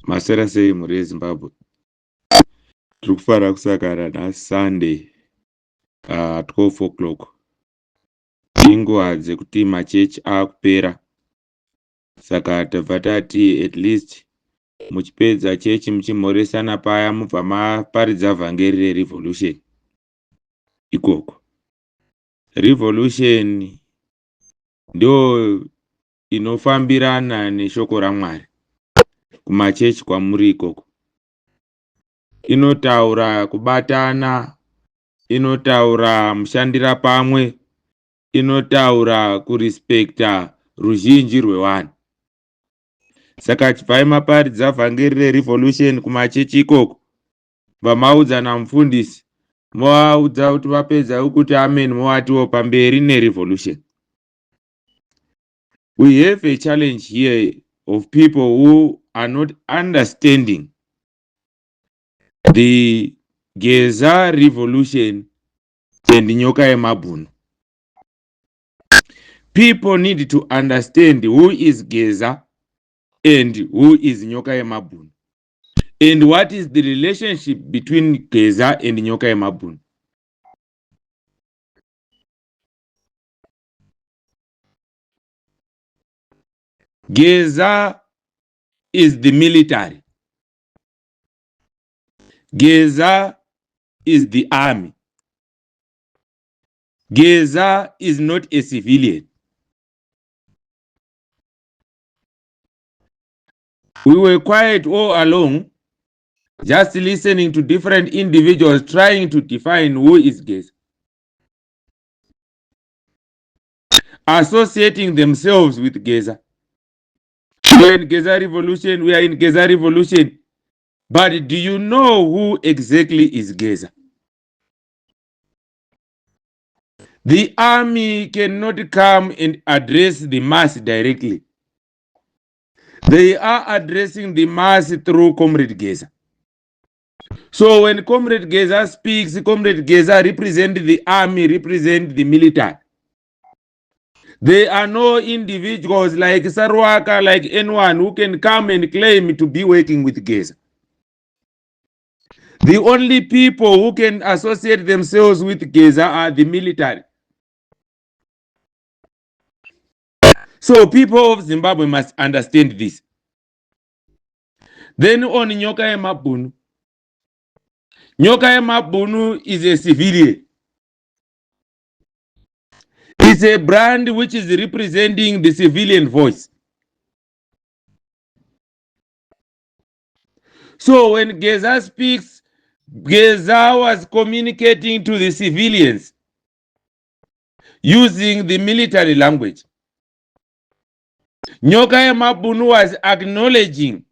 Masera sei muri Zimbabwe. Tiri kufara kusakara naSunday 12 o'clock. Inguva dzekuti machechi akupera. Saka tabva tati at least muchipedza chechi muchimhoresana paya mubva maparidza vhangeri rerevolution. Ikoko. Revolution ndio inofambirana neshoko raMwari. Kumachechi kwamuri ikoko. Inotaura kubatana, inotaura mushandira pamwe, inotaura kurespekta ruzhinji rwevanhu. Saka chibvai maparidza vhangeri rerevolution kumachechi ikoko, vamaudzana mufundisi, movaudza kuti vapedza ukuthi amen, movatiwo pamberi nerevolution. We have a challenge here of people who are not understanding the Geza Revolution and Nyokayemabhunu. People need to understand who is Geza and who is Nyokayemabhunu, and what is the relationship between Geza and Nyokayemabhunu. Geza is the military. Geza is the army. Geza is not a civilian. We were quiet all along, just listening to different individuals trying to define who is Geza, associating themselves with Geza. We are in Geza Revolution, we are in Geza Revolution. But do you know who exactly is Geza? The army cannot come and address the mass directly. They are addressing the mass through Comrade Geza. So when Comrade Geza speaks, Comrade Geza represents the army, represents the military. There are no individuals like Sarwaka, like anyone who can come and claim to be working with Geza. The only people who can associate themselves with Geza are the military. So people of Zimbabwe must understand this. Then on Nyokayemabhunu. Nyokayemabhunu is a civilian. It's a brand which is representing the civilian voice. So when Geza speaks, Geza was communicating to the civilians using the military language. Nyokayemabhunu was acknowledging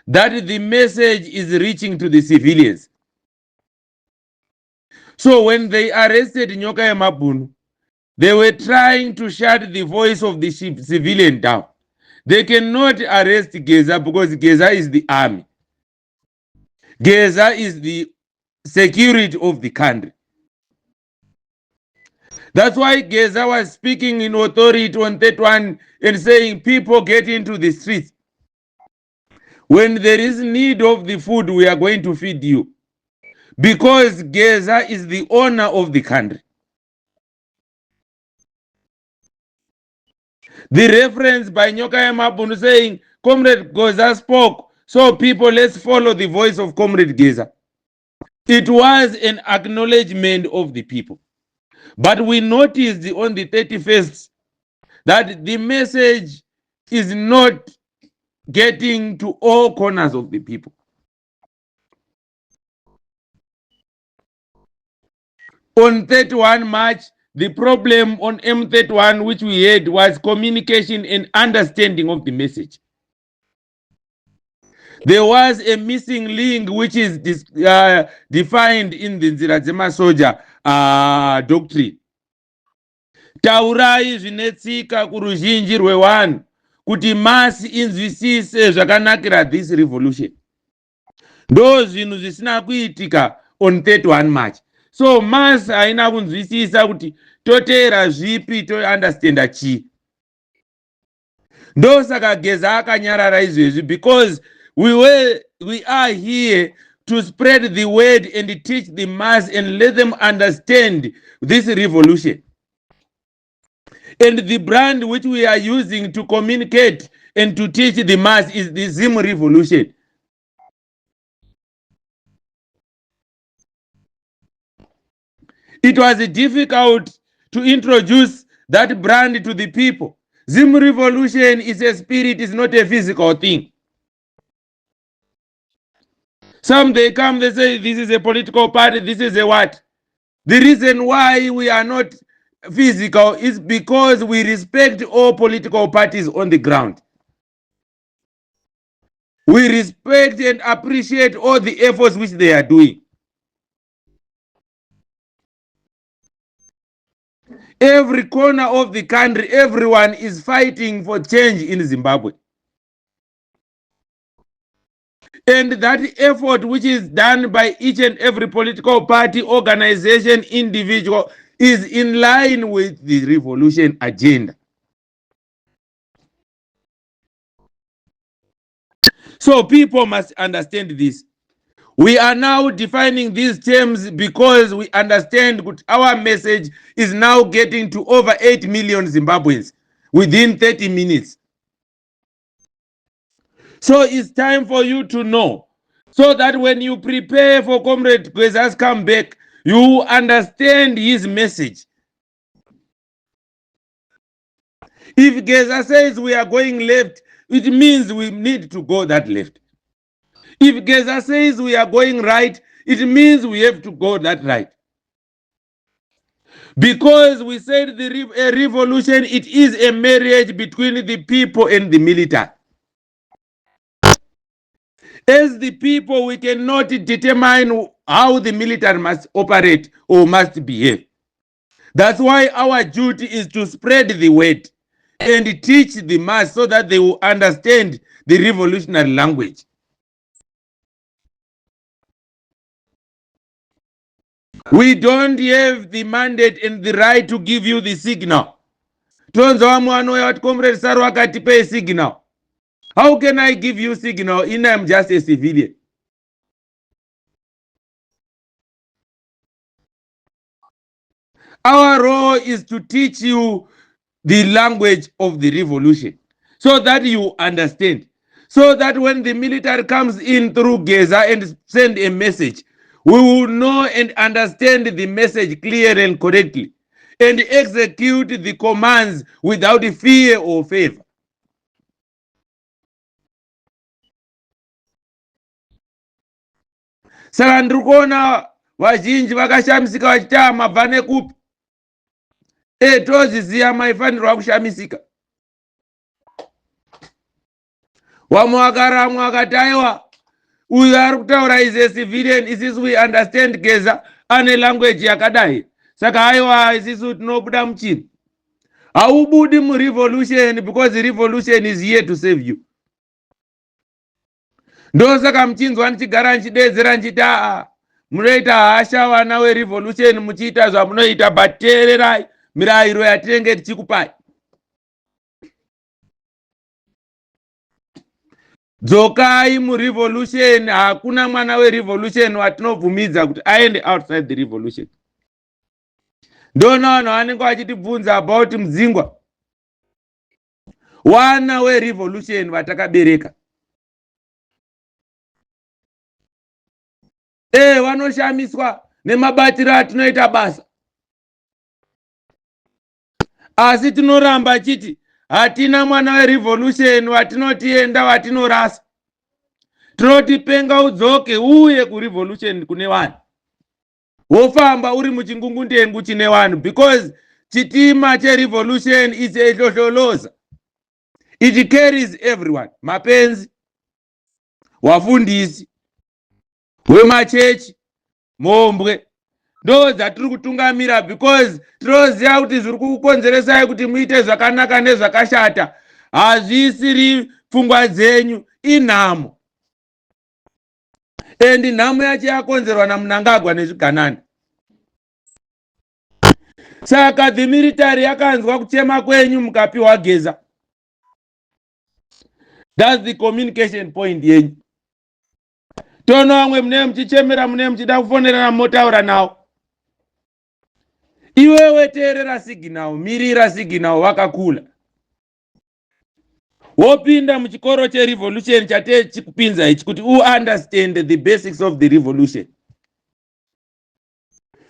that the message is reaching to the civilians. So when they arrested Nyokayemabhunu, they were trying to shut the voice of the civilian down. They cannot arrest Geza because Geza is the army. Geza is the security of the country. That's why Geza was speaking in authority on that one and saying, people get into the streets. When there is need of the food, we are going to feed you. Because Geza is the owner of the country. The reference by Nyokayemabhunu saying, Comrade Geza spoke, so people, let's follow the voice of Comrade Geza. It was an acknowledgement of the people. But we noticed on the 31st that the message is not getting to all corners of the people. On 31 March, the problem on M31 which we had was communication and understanding of the message. There was a missing link which is defined in the Masoja doctrine. Taurai zvinetsika kuruzhinji rwevanhu kuti masi inzwisise zvakanakira this revolution. Ndo zvinhu zvisina kuitika on 31 March. So mass haina kunzwisisa kuti toteera zvipi, to understand chi. Ndo saka Geza akanyarara izvezvi because we are here to spread the word and teach the mass and let them understand this revolution. And the brand which we are using to communicate and to teach the mass is the Zim Revolution. It was difficult to introduce that brand to the people. Zim Revolution is a spirit, it's not a physical thing. Some they come, they say this is a political party, this is a what? The reason why we are not physical is because we respect all political parties on the ground. We respect and appreciate all the efforts which they are doing. Every corner of the country, everyone is fighting for change in Zimbabwe. And that effort which is done by each and every political party, organization, individual is in line with the revolution agenda. So people must understand this. We are now defining these terms because we understand that our message is now getting to over 8 million Zimbabweans within 30 minutes. So it's time for you to know, so that when you prepare for Comrade Geza's comeback, you understand his message. If Geza says we are going left, it means we need to go that left. If Geza says we are going right, it means we have to go that right. Because we said a revolution, it is a marriage between the people and the military. As the people, we cannot determine how the military must operate or must behave. That's why our duty is to spread the word and teach the mass so that they will understand the revolutionary language. We don't have the mandate and the right to give you the signal. Comrade Saru akatipe signal. How can I give you signal in I'm just a civilian? Our role is to teach you the language of the revolution so that you understand. So that when the military comes in through Geza and send a message, we will know and understand the message clearly and correctly and execute the commands without fear or favor. Saka ndiri kuona vazhinji vakashamisika vachita mabva nekupi. Tozviziva maifanirwa kushamisika. Wamwe vakaramwa vakati aiwa uyu ari kutaura is a civilian, isisi we understand Geza ane language yakadai. Saka aiwa isisi tinobuda muchini. Haubudi murevolution because revolution is here to save you. Ndosaka muchinzwa ndichigara ndichidedzera ndichiti munoita hasha vana werevolution muchiita zvamunoita, but teererai mirayiro yatinenge tichikupai. Dzokai murevolution. Hakuna mwana werevolution watinobvumidza kuti aende outside the revolution. Ndona vanhu vanenge vachitibvunza about mudzingwa. Wana werevolution vatakabereka. Vanoshamiswa nemabatiro atinoita basa. Asi tinoramba chiti hatina mwana werevolution watinotienda watinorasa. Tinoti penga udzoke uye kurevolution kune vanhu. Wofamba uri muchingungundengu chine vanhu because chitima cherevolution is a hlohloloza. It carries everyone. Mapenzi, wafundisi, wemachechi, mombwe. Ndo dzatiri kutungamira because tinoziva kuti zviri kukonzeresai kuti muite zvakanaka nezvakashata hazvisiri pfungwa dzenyu, inhamo. And nhamo yacho yakonzerwa naMnangagwa nezviganani. Saka the military yakanzwa kuchema kwenyu mukapiwa Geza. That's the communication point yenyu. tono vamwe mune muchichemera, mune muchida kufonerana, motaura nawo. Iwewe teerera signal, mirira signal wakakula. Wopinda muchikoro cherevolution chate chikupinza ichi kuti understand the basics of the revolution.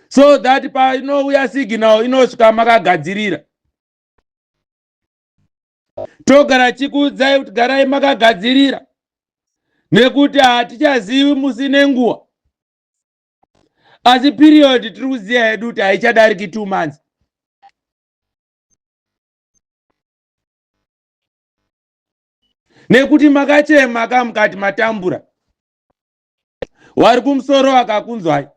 So that painouya signal inosvika makagadzirira. Togara chikuudzai kuti garai makagadzirira. Nekuti hatichazivi musi nenguva. Asi period tiri kuziva hedu kuti haichadariki 2 months. Nekuti makachema kamukati matambura. Wari kumusoro akakunzwai.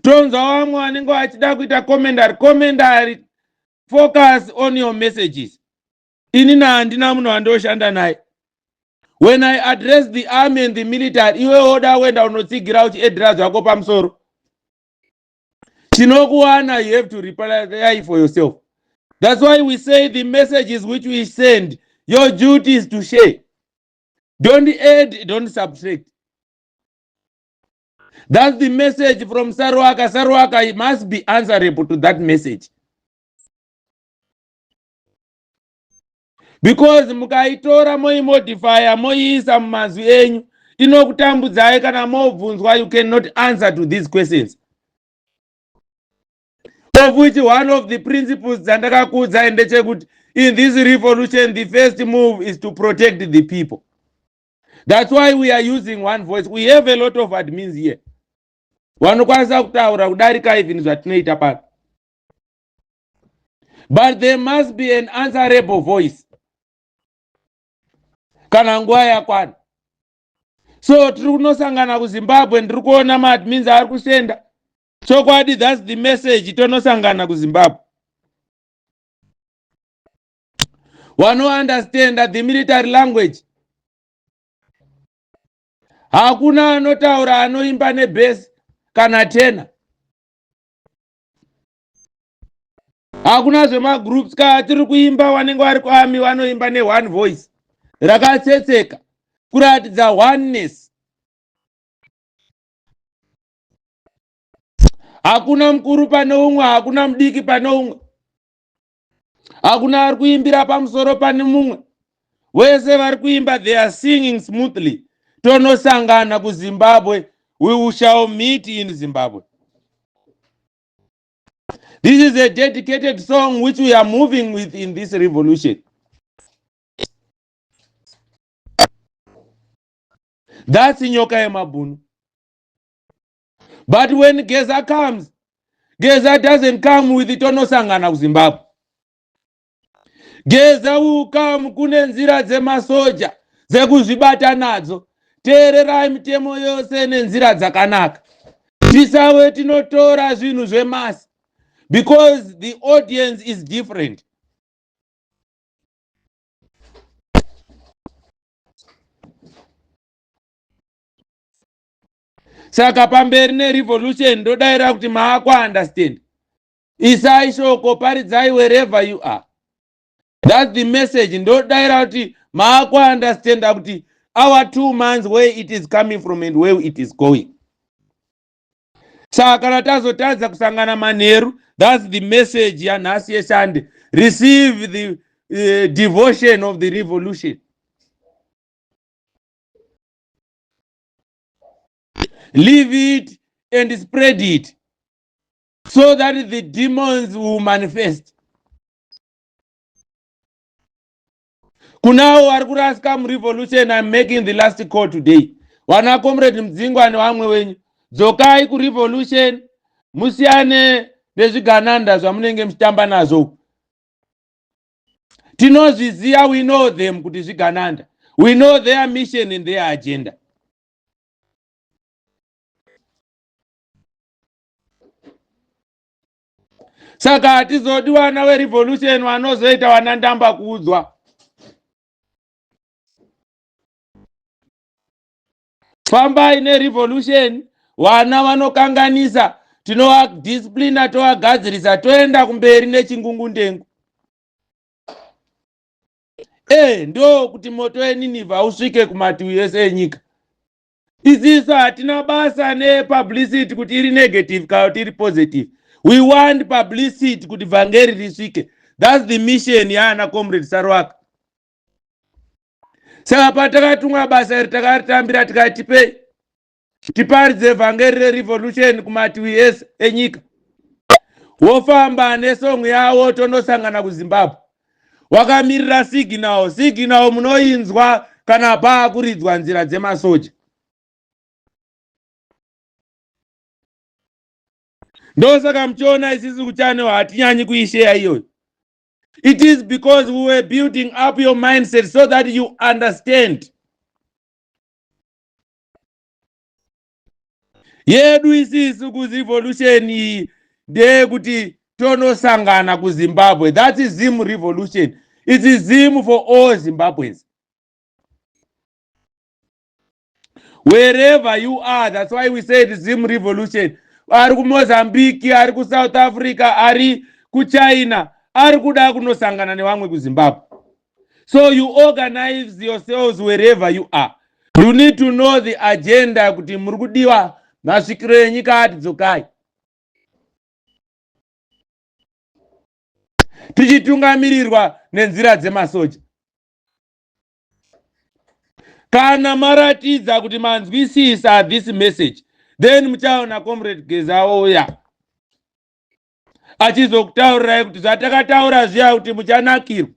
Tonzwa vamwe vanenge vachida kuita commentary, focus on your messages. Inini handina munhu wandoshanda naye. When I address the army and the military, iwe oda wenda unotsigira uchiedhera zvako pamusoro. Chinokuwana, you have to reply for yourself. That's why we say the messages which we send, your duty is to share. Don't add, don't subtract. That's the message from Sarwaka. Sarwaka must be answerable to that message. Because mukaitora moimodifya moiisa mumazwi enyu inokutambudzai kana mobvunzwa, you cannot answer to these questions. Of which one of the principles dzandakakuudzai ndechekuti in this revolution the first move is to protect the people. That's why we are using one voice. We have a lot of admins here. Vanokwanisa kutaura kudarika even zvatinoita pano. But there must be an answerable voice. Kana nguva yakwana. So tiri kunosangana kuZimbabwe, ndiri kuona maadmins ari kusenda. So kwadi, that's the message tonosangana kuZimbabwe. Wano understand that the military language. Hakuna anotaura anoimba nebase kana tena. Hakuna zvemagroups ka tiri kuimba vanenge vari kuarmy vanoimba ne-one voice. Rakatsetseka kuratidza oneness. Hakuna mukuru pane umwe, hakuna mudiki pane umwe. Hakuna ari kuimbira pamusoro pane mumwe. Vese vari kuimba, they are singing smoothly. Tonosangana kuZimbabwe. We shall meet in Zimbabwe. This is a dedicated song which we are moving with in this revolution. That's Nyokayemabhunu. But when Geza comes, Geza doesn't come with tonosangana kuZimbabwe. Geza will come kune nzira dzemasoja dzekuzvibata nadzo. Teererai mitemo yose nenzira dzakanaka. Tisave tinotora zvinhu zvemasi. Because the audience is different. Saka pamberi nerevolution ndodaira kuti maakwa understand. Isai shoko, paridzai wherever you are. That's the message. Ndodaira kuti maakwa understand kuti our 2 months, where it is coming from and where it is going. Saka kana tazotadza kusangana manheru, that's the message yanhasi yeshande. Receive the devotion of the revolution. Leave it and spread it so that the demons will manifest. Kunao vari kurasika murevolution, I'm making the last call today. Wana comrade Mdzingwa nevamwe wenyu, dzokai kurevolution, musiyane nezvigananda zvamunenge muchitamba nazvo. Tinozviziva, we know them kuti zvigananda. We know their mission and their agenda. Saka hatizodi vana verevolution vanozoita vanandamba kuudzwa. Fambai nerevolution, vana vanokanganisa, tinovadisciplina, tovagadzirisa, toenda kumberi nechingungundengu. ndo kuti moto weNineveh usvike kumativi ese enyika. Isiso hatina basa nepublicity kuti iri negative kana kuti iri positive. We want publicity kuti vhangeri risvike. That's the mission yaana comrade Sarwaka. Saka patakatumwa basa iri takaritambira tikati tiparidze vhangeri rerevolution kumativi ese enyika. Wofamba nesong yawo tonosangana kuZimbabwe. Wakamirira signal munoinzwa kana paakuridzwa nzira dzemasoja. Ndosaka mchiona isisi kuchano hatinyanyi kuisheya iyoyo. It is because we were building up your mindset so that you understand. Yedu isisi kuzivolution ndeyekuti tonosangana kuZimbabwe. That is Zim revolution. It is Zim for all Zimbabweans. Wherever you are, that's why we say it is Zim revolution. Ari kuMozambique, ari kuSouth Africa, ari kuChina, ari kuda kunosangana nevamwe kuZimbabwe. So you organize yourselves wherever you are. You need to know the agenda kuti muri kudiwa masvikiro enyika ati dzokai. Tichitungamirirwa nenzira dzemasoja. Kana maratidza kuti manzwisisa this message, then muchaona comrade Geza ouya achizokutaurirai kuti zvatakataura zviya kuti muchanakirwa.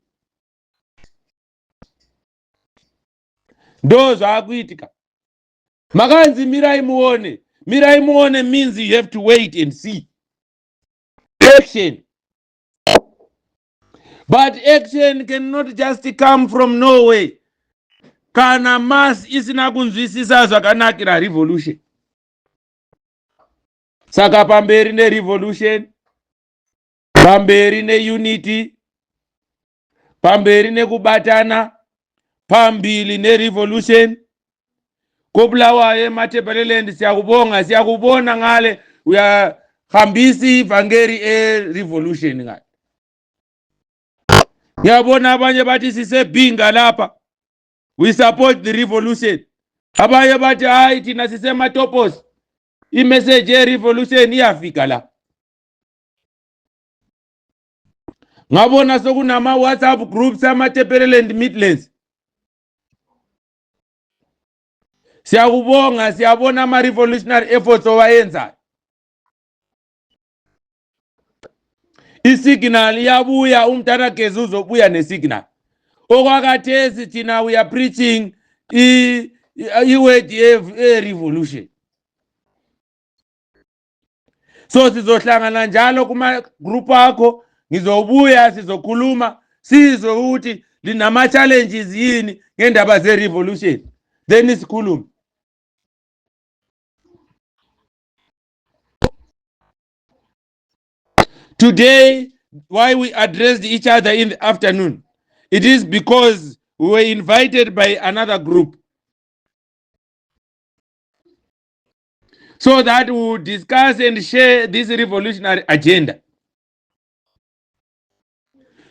Ndo zvaakuitika. Makanzi mirai muone. Mirai muone means you have to wait and see. Action. But action cannot just come from nowhere. Kana mass isina kunzwisisa zvakanakira revolution. Saka pamberi nerevolution, pamberi neunity, pamberi nekubatana, pambili nerevolution. Kobulawayo eMatabeleland siyakubona ngale uyahambisi vhangeri revolution ngale. Ngiyabona abanye bathi sisebhinga lapha. We support the revolution. Abanye bathi hayi thina sisematopos. I-message ye-revolution iyafika la. Ngabona sokunama WhatsApp groups amaTepeleland Midlands. Siyakubonga, siyabona ama-revolutionary efforts owayenzayo. Isignal yabuya umntana Geza uzobuya nesignal. Okwakathesi thina we are preaching i-word ye-revolution. So sizohlangana njalo kuma group akho, ngizobuya sizokhuluma sizwe ukuthi linama challenges yini ngendaba ze revolution. Then isikhuluma. Today, why we addressed each other in the afternoon, it is because we were invited by another group so that we would discuss and share this revolutionary agenda.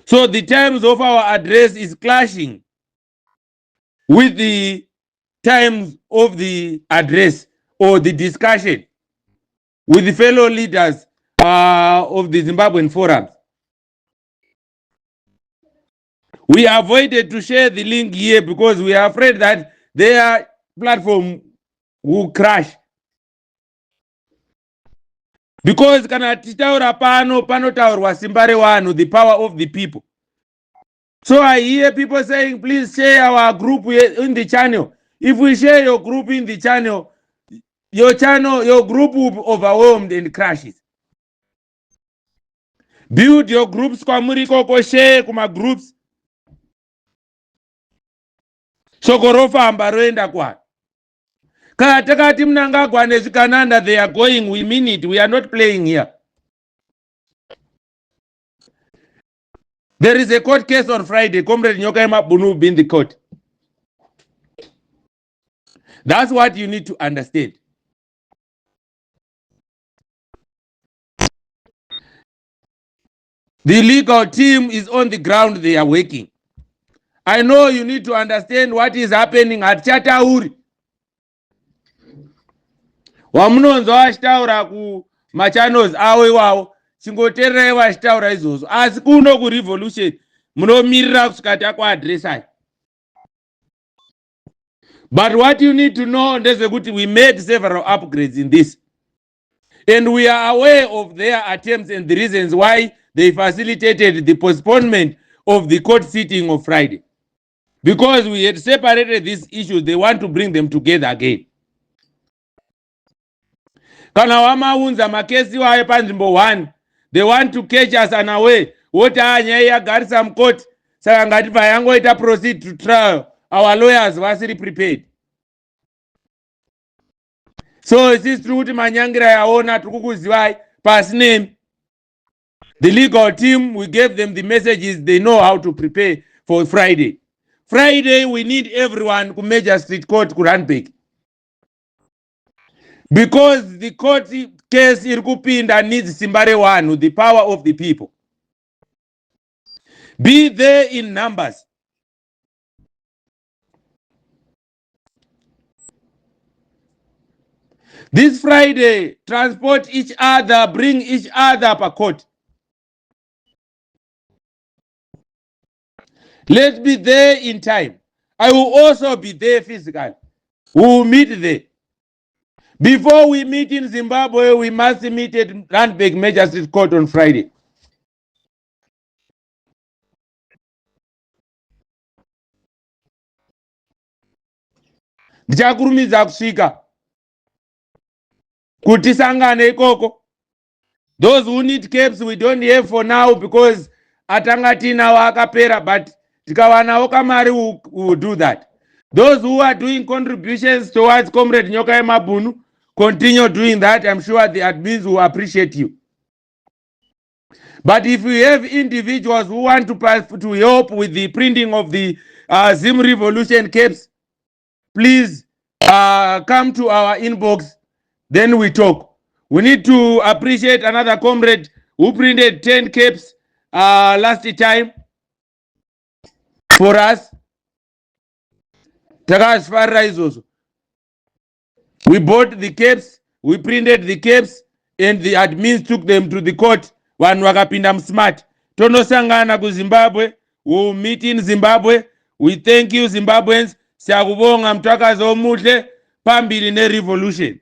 So the times of our address is clashing with the times of the address or the discussion with the fellow leaders of the Zimbabwean forums. We avoided to share the link here because we are afraid that their platform will crash. Because kana titaura panotaurwa simba rewanhu, the power of the people. So I hear people saying, please share our group in the channel. If we share your group in the channel, your group will be overwhelmed and crashes. Build your groups kwa murikoko, share kuma groups. Sokorofa ambaroenda kwa. Kana takati mnangagwa nezvikananda, they are going, we mean it, we are not playing here. There is a court case on Friday. Comrade Nyokayemabhunu will be in the court. That's what you need to understand. The legal team is on the ground, they are working. I know you need to understand what is happening at Chatauri. Wamunonzwa vachitaura kumachannels avo iwawo, chingoteererai vachitaura izvozvo. Asi kuno kurevolution munomirira kusvika takuadressai. But what you need to know ndezvekuti we made several upgrades in this. And we are aware of their attempts and the reasons why they facilitated the postponement of the court sitting of Friday. Because we had separated these issues, they want to bring them together again. Kana wamaunza makesi wae panzvimbo 1, they want to catch us unaware. What nyaya yagarisa mukoti, saka ngati payangoita proceed to trial, our lawyers vasiri prepared. So it is true kuti manyangira yaona tukukuzivai pasi name. The legal team, we gave them the messages, they know how to prepare for Friday. Friday, we need everyone to Major Street Court to run back. Because the court case irkupinda needs Simbare one, the power of the people. Be there in numbers. This Friday, transport each other, bring each other per court. Let's be there in time. I will also be there physically. We will meet there. Before we meet in Zimbabwe, we must meet at Randburg Major Street Court on Friday. Ndichakurumidza kusvika kuti sangane ikoko. Those who need caps we don't have for now because atanga tinawo akapera, but tikawanawo kamari we will do that. Those who are doing contributions towards Comrade Nyokayemabhunu, continue doing that. I'm sure the admins will appreciate you. But if we have individuals who want to help with the printing of the Zim Revolution caps, please come to our inbox, then we talk. We need to appreciate another comrade who printed 10 caps last time for us. We bought the caps, we printed the caps, and the admins took them to the court. One wakapinda smart. Tono sangana ku Zimbabwe. We'll meet in Zimbabwe. We thank you Zimbabweans. Siyakubonga mtwakazi omuhle phambili ne revolution.